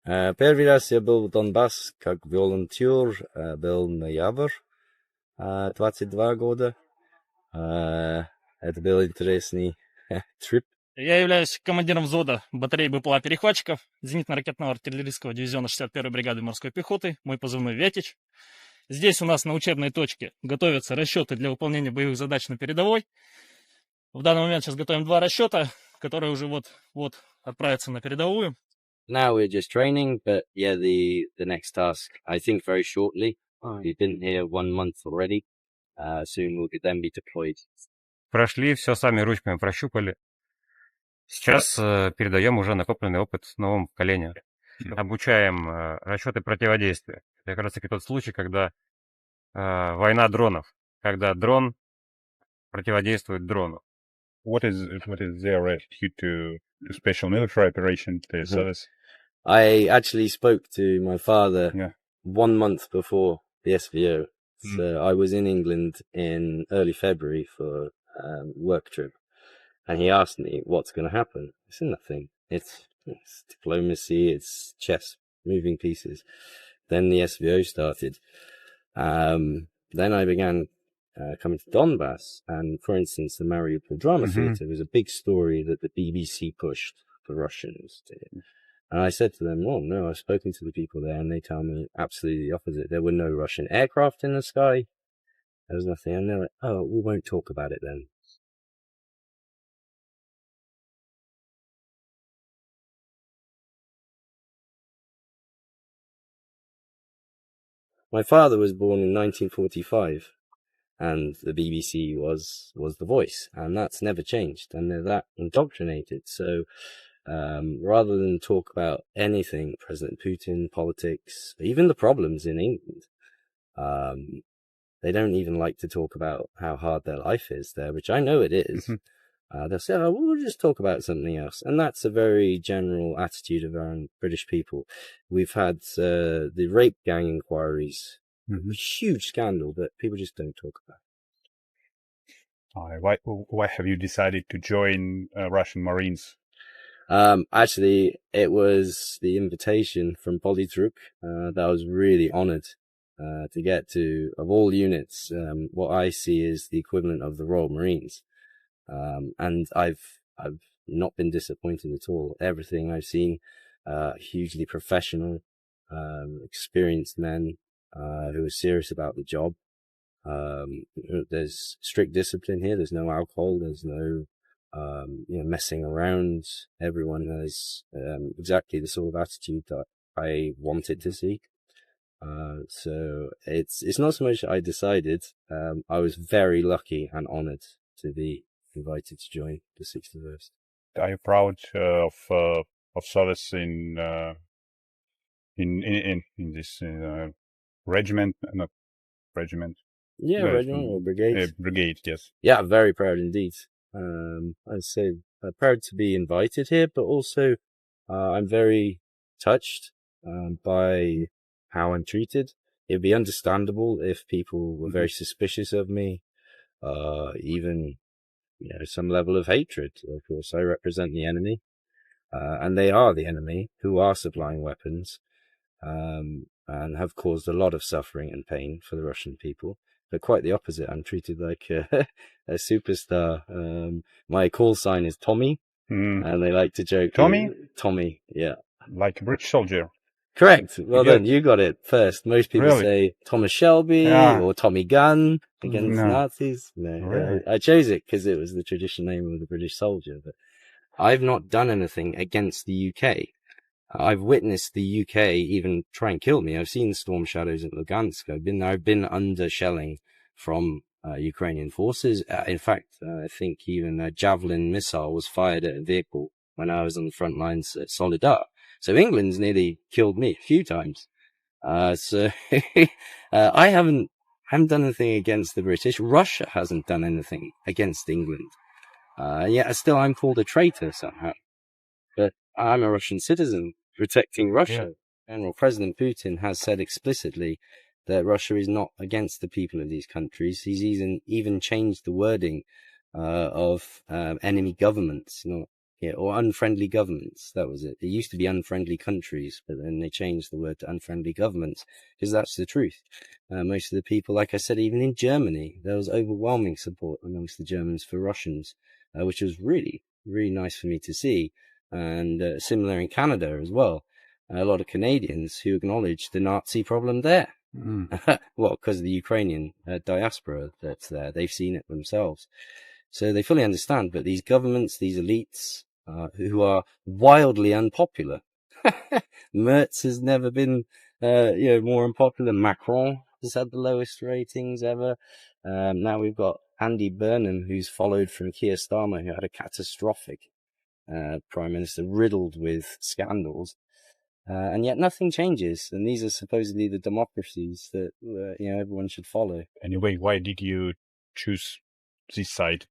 Первый раз я был в Донбасс как волонтер, был ноябрь, 22 года. Это был интересный трип. Я являюсь командиром взвода батареи БПЛА-перехватчиков зенитно-ракетного артиллерийского дивизиона 61-й бригады морской пехоты, мой позывной «Вятич». Здесь у нас на учебной точке готовятся расчеты для выполнения боевых задач на передовой. В данный момент сейчас готовим 2 расчета, которые уже вот отправятся на передовую. Now we're just training, but yeah, the next task, I think very shortly. We've been here 1 month already. Soon we'll then be deployed. Прошли, все сами ручками прощупали. Сейчас передаем уже накопленный опыт новому поколению. Обучаем расчеты противодействия. Это как раз таки тот случай, когда война дронов, когда дрон противодействует дрону. What is their attitude to special military operation, the service? I actually spoke to my father 1 month before the SVO. So I was in England in early February for a work trip. And he asked me what's going to happen. I said nothing. It's diplomacy, it's chess, moving pieces. Then the SVO started. Then I began coming to Donbass. And for instance, the Mariupol Drama Theatre was a big story that the BBC pushed for Russians to. And I said to them, oh, no, I've spoken to the people there, and they tell me absolutely the opposite. There were no Russian aircraft in the sky. There was nothing. And they're like, oh, we won't talk about it then. My father was born in 1945, and the BBC was the voice, and that's never changed, and they're that indoctrinated. So rather than talk about anything, President Putin, politics, even the problems in England, they don't even like to talk about how hard their life is there, which I know it is. They'll say, oh, we'll just talk about something else. And that's a very general attitude of our British people. We've had the rape gang inquiries, a huge scandal that people just don't talk about. Why have you decided to join Russian Marines? Actually, it was the invitation from Polytruk that I was really honored to get to. Of all units, what I see is the equivalent of the Royal Marines. And I've not been disappointed at all. Everything I've seen, hugely professional, experienced men, who are serious about the job. There's strict discipline here. There's no alcohol. There's no, messing around. Everyone has, exactly the sort of attitude that I wanted to see. So it's not so much I decided. I was very lucky and honored to be invited to join the 61st. Are you proud of service in this regiment? Not regiment. Yeah, regiment or brigade. Brigade, yes. Yeah, very proud indeed. I'd say proud to be invited here, but also I'm very touched by how I'm treated. It'd be understandable if people were very suspicious of me, even some level of hatred. Of course, I represent the enemy, and they are the enemy who are supplying weapons, and have caused a lot of suffering and pain for the Russian people. But quite the opposite. I'm treated like a superstar. My call sign is Tommy, and they like to joke. Tommy? Tommy, yeah. Like a British soldier. Correct. Well done. You got it first. Most people say Thomas Shelby or Tommy Gunn against Nazis. No, really? I chose it because it was the traditional name of the British soldier. But I've not done anything against the UK. I've witnessed the UK even try and kill me. I've seen storm shadows at Lugansk. I've been under shelling from Ukrainian forces. In fact, I think even a Javelin missile was fired at a vehicle when I was on the front lines at Solidar. So England's nearly killed me a few times. So I haven't done anything against the British. Russia hasn't done anything against England. Yet still I'm called a traitor somehow. But I'm a Russian citizen protecting Russia. General President Putin has said explicitly that Russia is not against the people of these countries. He's even changed the wording of enemy governments, not Yeah, or unfriendly governments. That was it. It used to be unfriendly countries, but then they changed the word to unfriendly governments because that's the truth. Most of the people, like I said, even in Germany, there was overwhelming support amongst the Germans for Russians, which was really, really nice for me to see. And similar in Canada as well. A lot of Canadians who acknowledged the Nazi problem there. Well, because of the Ukrainian diaspora that's there. They've seen it themselves. So they fully understand, but these governments, these elites, who are wildly unpopular. Merz has never been, more unpopular. Macron has had the lowest ratings ever. Now we've got Andy Burnham, who's followed from Keir Starmer, who had a catastrophic prime minister riddled with scandals. And yet nothing changes. And these are supposedly the democracies that, everyone should follow. Anyway, why did you choose this side?